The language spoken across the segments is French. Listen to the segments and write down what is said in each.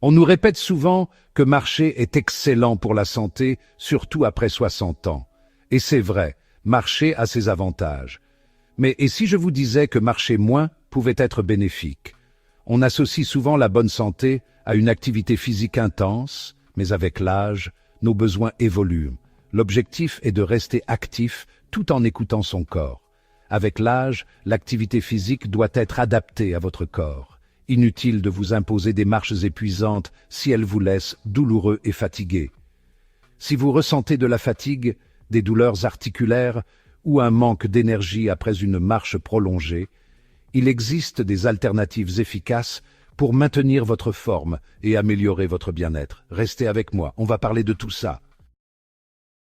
On nous répète souvent que marcher est excellent pour la santé, surtout après 60 ans. Et c'est vrai, marcher a ses avantages. Mais et si je vous disais que marcher moins pouvait être bénéfique? On associe souvent la bonne santé à une activité physique intense, mais avec l'âge, nos besoins évoluent. L'objectif est de rester actif tout en écoutant son corps. Avec l'âge, l'activité physique doit être adaptée à votre corps. Inutile de vous imposer des marches épuisantes si elles vous laissent douloureux et fatigués. Si vous ressentez de la fatigue, des douleurs articulaires ou un manque d'énergie après une marche prolongée, il existe des alternatives efficaces pour maintenir votre forme et améliorer votre bien-être. Restez avec moi, on va parler de tout ça.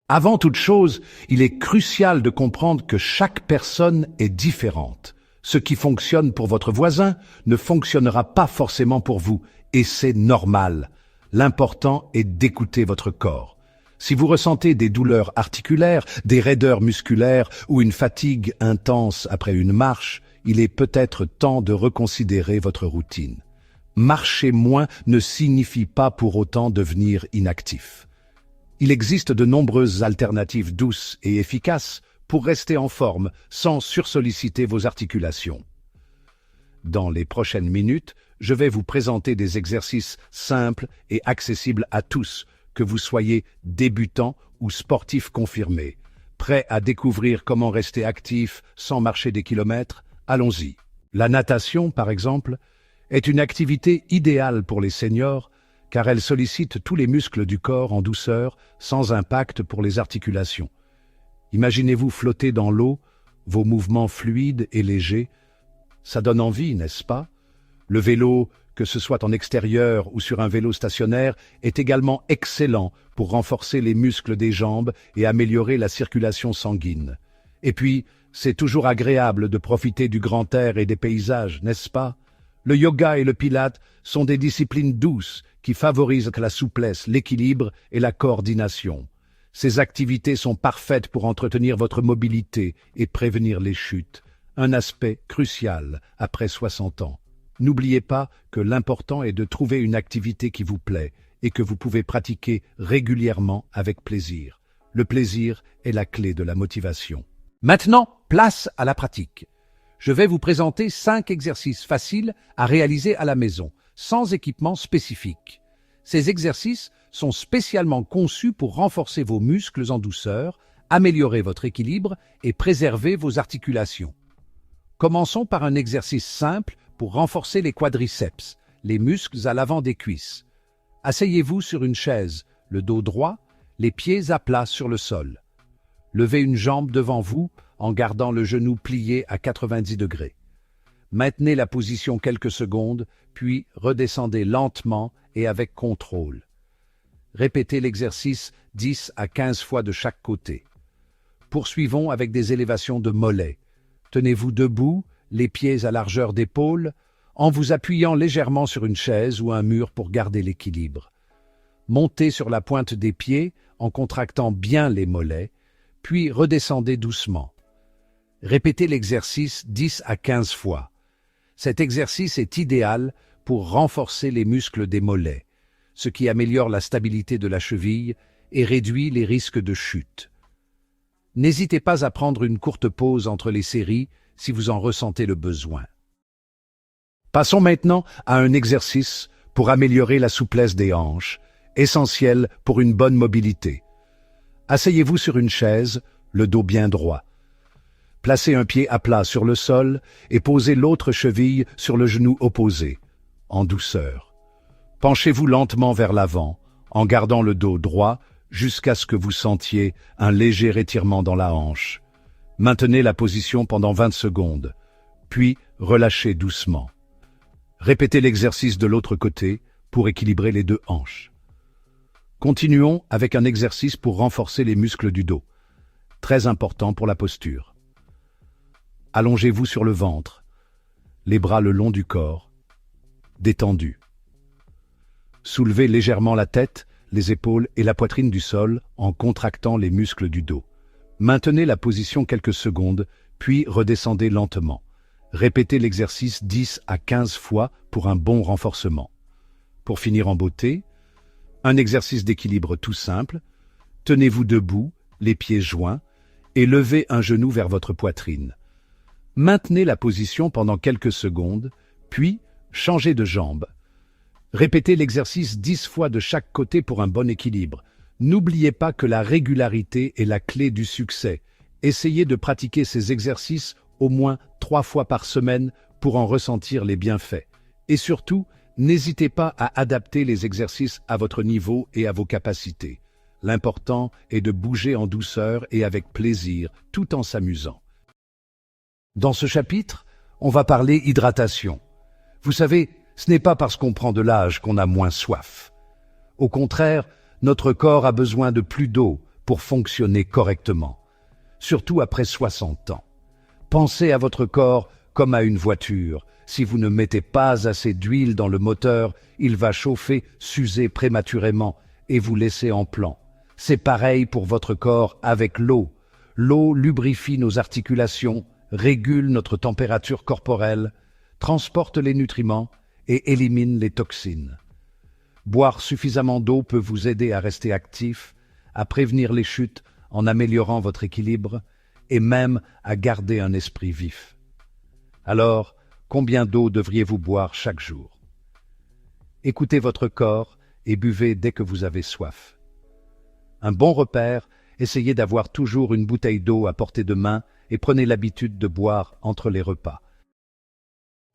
Avant toute chose, il est crucial de comprendre que chaque personne est différente. Ce qui fonctionne pour votre voisin ne fonctionnera pas forcément pour vous, et c'est normal. L'important est d'écouter votre corps. Si vous ressentez des douleurs articulaires, des raideurs musculaires ou une fatigue intense après une marche, il est peut-être temps de reconsidérer votre routine. Marcher moins ne signifie pas pour autant devenir inactif. Il existe de nombreuses alternatives douces et efficaces pour rester en forme sans sursolliciter vos articulations. Dans les prochaines minutes, je vais vous présenter des exercices simples et accessibles à tous, que vous soyez débutant ou sportif confirmé. Prêt à découvrir comment rester actif sans marcher des kilomètres? Allons-y. La natation, par exemple, est une activité idéale pour les seniors car elle sollicite tous les muscles du corps en douceur, sans impact pour les articulations. Imaginez-vous flotter dans l'eau, vos mouvements fluides et légers. Ça donne envie, n'est-ce pas? Le vélo, que ce soit en extérieur ou sur un vélo stationnaire, est également excellent pour renforcer les muscles des jambes et améliorer la circulation sanguine. Et puis, c'est toujours agréable de profiter du grand air et des paysages, n'est-ce pas? Le yoga et le pilate sont des disciplines douces qui favorisent la souplesse, l'équilibre et la coordination. Ces activités sont parfaites pour entretenir votre mobilité et prévenir les chutes, un aspect crucial après 60 ans. N'oubliez pas que l'important est de trouver une activité qui vous plaît et que vous pouvez pratiquer régulièrement avec plaisir. Le plaisir est la clé de la motivation. Maintenant, place à la pratique. Je vais vous présenter 5 exercices faciles à réaliser à la maison, sans équipement spécifique. Ces exercices sont spécialement conçus pour renforcer vos muscles en douceur, améliorer votre équilibre et préserver vos articulations. Commençons par un exercice simple pour renforcer les quadriceps, les muscles à l'avant des cuisses. Asseyez-vous sur une chaise, le dos droit, les pieds à plat sur le sol. Levez une jambe devant vous en gardant le genou plié à 90 degrés. Maintenez la position quelques secondes, puis redescendez lentement et avec contrôle. Répétez l'exercice 10 à 15 fois de chaque côté. Poursuivons avec des élévations de mollets. Tenez-vous debout, les pieds à largeur d'épaule, en vous appuyant légèrement sur une chaise ou un mur pour garder l'équilibre. Montez sur la pointe des pieds en contractant bien les mollets, puis redescendez doucement. Répétez l'exercice 10 à 15 fois. Cet exercice est idéal pour renforcer les muscles des mollets, ce qui améliore la stabilité de la cheville et réduit les risques de chute. N'hésitez pas à prendre une courte pause entre les séries si vous en ressentez le besoin. Passons maintenant à un exercice pour améliorer la souplesse des hanches, essentiel pour une bonne mobilité. Asseyez-vous sur une chaise, le dos bien droit. Placez un pied à plat sur le sol et posez l'autre cheville sur le genou opposé, en douceur. Penchez-vous lentement vers l'avant, en gardant le dos droit jusqu'à ce que vous sentiez un léger étirement dans la hanche. Maintenez la position pendant 20 secondes, puis relâchez doucement. Répétez l'exercice de l'autre côté pour équilibrer les deux hanches. Continuons avec un exercice pour renforcer les muscles du dos, très important pour la posture. Allongez-vous sur le ventre, les bras le long du corps, détendus. Soulevez légèrement la tête, les épaules et la poitrine du sol en contractant les muscles du dos. Maintenez la position quelques secondes, puis redescendez lentement. Répétez l'exercice 10 à 15 fois pour un bon renforcement. Pour finir en beauté, un exercice d'équilibre tout simple. Tenez-vous debout, les pieds joints, et levez un genou vers votre poitrine. Maintenez la position pendant quelques secondes, puis changez de jambe. Répétez l'exercice 10 fois de chaque côté pour un bon équilibre. N'oubliez pas que la régularité est la clé du succès. Essayez de pratiquer ces exercices au moins 3 fois par semaine pour en ressentir les bienfaits. Et surtout, n'hésitez pas à adapter les exercices à votre niveau et à vos capacités. L'important est de bouger en douceur et avec plaisir, tout en s'amusant. Dans ce chapitre, on va parler hydratation. Vous savez, ce n'est pas parce qu'on prend de l'âge qu'on a moins soif. Au contraire, notre corps a besoin de plus d'eau pour fonctionner correctement, surtout après 60 ans. Pensez à votre corps comme à une voiture. Si vous ne mettez pas assez d'huile dans le moteur, il va chauffer, s'user prématurément et vous laisser en plan. C'est pareil pour votre corps avec l'eau. L'eau lubrifie nos articulations, régule notre température corporelle, transporte les nutriments et élimine les toxines. Boire suffisamment d'eau peut vous aider à rester actif, à prévenir les chutes en améliorant votre équilibre et même à garder un esprit vif. Alors, combien d'eau devriez-vous boire chaque jour? Écoutez votre corps et buvez dès que vous avez soif. Un bon repère, essayez d'avoir toujours une bouteille d'eau à portée de main et prenez l'habitude de boire entre les repas.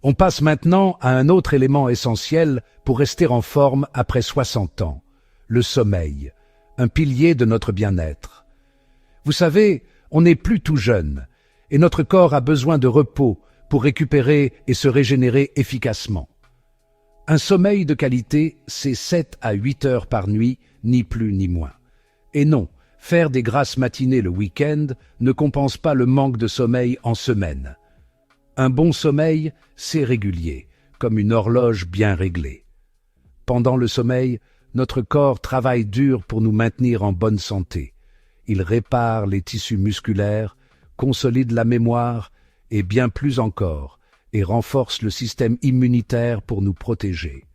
On passe maintenant à un autre élément essentiel pour rester en forme après 60 ans, le sommeil, un pilier de notre bien-être. Vous savez, on n'est plus tout jeune et notre corps a besoin de repos pour récupérer et se régénérer efficacement. Un sommeil de qualité, c'est 7 à 8 heures par nuit, ni plus ni moins. Et non, faire des grasses matinées le week-end ne compense pas le manque de sommeil en semaine. Un bon sommeil, c'est régulier, comme une horloge bien réglée. Pendant le sommeil, notre corps travaille dur pour nous maintenir en bonne santé. Il répare les tissus musculaires, consolide la mémoire et bien plus encore, et renforce le système immunitaire pour nous protéger.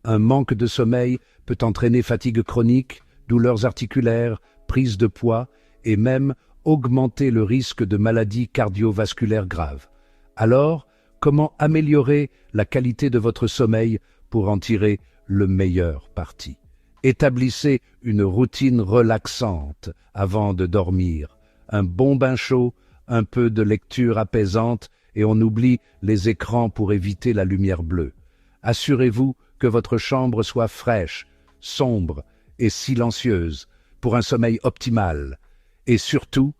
Un manque de sommeil peut entraîner fatigue chronique, douleurs articulaires, prise de poids et même augmenter le risque de maladies cardiovasculaires graves. Alors, comment améliorer la qualité de votre sommeil pour en tirer le meilleur parti? Établissez une routine relaxante avant de dormir. Un bon bain chaud, un peu de lecture apaisante et on oublie les écrans pour éviter la lumière bleue. Assurez-vous que votre chambre soit fraîche, sombre et silencieuse pour un sommeil optimal. Et surtout,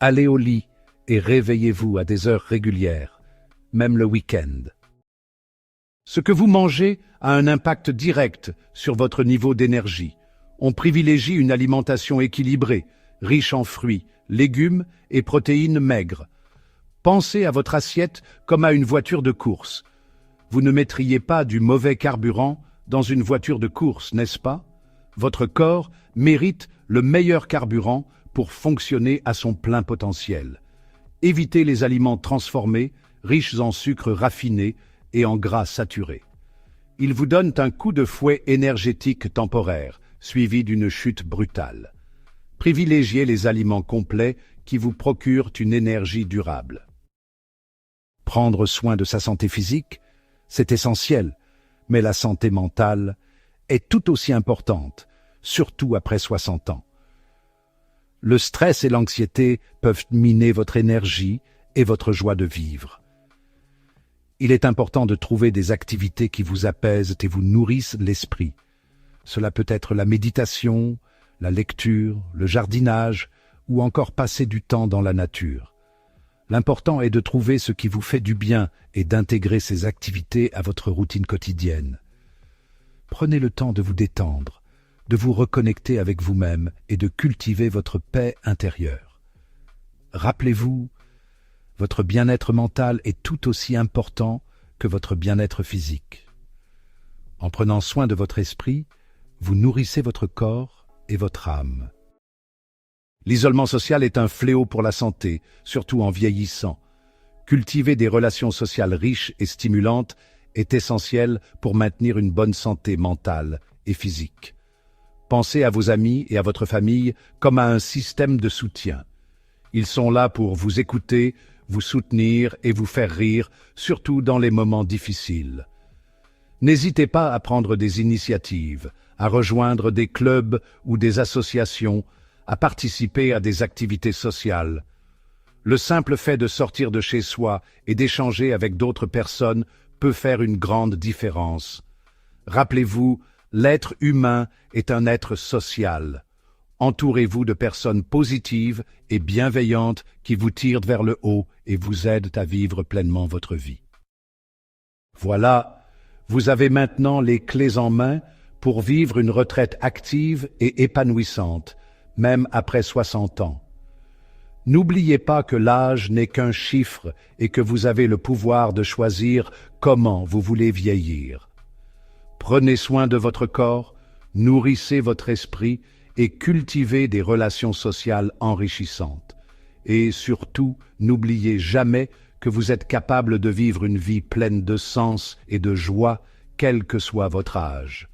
allez au lit et réveillez-vous à des heures régulières, même le week-end. Ce que vous mangez a un impact direct sur votre niveau d'énergie. On privilégie une alimentation équilibrée, riche en fruits, légumes et protéines maigres. Pensez à votre assiette comme à une voiture de course. Vous ne mettriez pas du mauvais carburant dans une voiture de course, n'est-ce pas? Votre corps mérite le meilleur carburant pour fonctionner à son plein potentiel. Évitez les aliments transformés, riches en sucre raffiné et en gras saturés. Ils vous donnent un coup de fouet énergétique temporaire, suivi d'une chute brutale. Privilégiez les aliments complets qui vous procurent une énergie durable. Prendre soin de sa santé physique, c'est essentiel, mais la santé mentale est tout aussi importante, surtout après 60 ans. Le stress et l'anxiété peuvent miner votre énergie et votre joie de vivre. Il est important de trouver des activités qui vous apaisent et vous nourrissent l'esprit. Cela peut être la méditation, la lecture, le jardinage ou encore passer du temps dans la nature. L'important est de trouver ce qui vous fait du bien et d'intégrer ces activités à votre routine quotidienne. Prenez le temps de vous détendre, de vous reconnecter avec vous-même et de cultiver votre paix intérieure. Rappelez-vous, votre bien-être mental est tout aussi important que votre bien-être physique. En prenant soin de votre esprit, vous nourrissez votre corps et votre âme. L'isolement social est un fléau pour la santé, surtout en vieillissant. Cultiver des relations sociales riches et stimulantes est essentiel pour maintenir une bonne santé mentale et physique. Pensez à vos amis et à votre famille comme à un système de soutien. Ils sont là pour vous écouter, vous soutenir et vous faire rire, surtout dans les moments difficiles. N'hésitez pas à prendre des initiatives, à rejoindre des clubs ou des associations, à participer à des activités sociales. Le simple fait de sortir de chez soi et d'échanger avec d'autres personnes peut faire une grande différence. Rappelez-vous, l'être humain est un être social. Entourez-vous de personnes positives et bienveillantes qui vous tirent vers le haut et vous aident à vivre pleinement votre vie. Voilà, vous avez maintenant les clés en main pour vivre une retraite active et épanouissante, même après 60 ans. N'oubliez pas que l'âge n'est qu'un chiffre et que vous avez le pouvoir de choisir comment vous voulez vieillir. Prenez soin de votre corps, nourrissez votre esprit et cultivez des relations sociales enrichissantes. Et surtout, n'oubliez jamais que vous êtes capable de vivre une vie pleine de sens et de joie, quel que soit votre âge.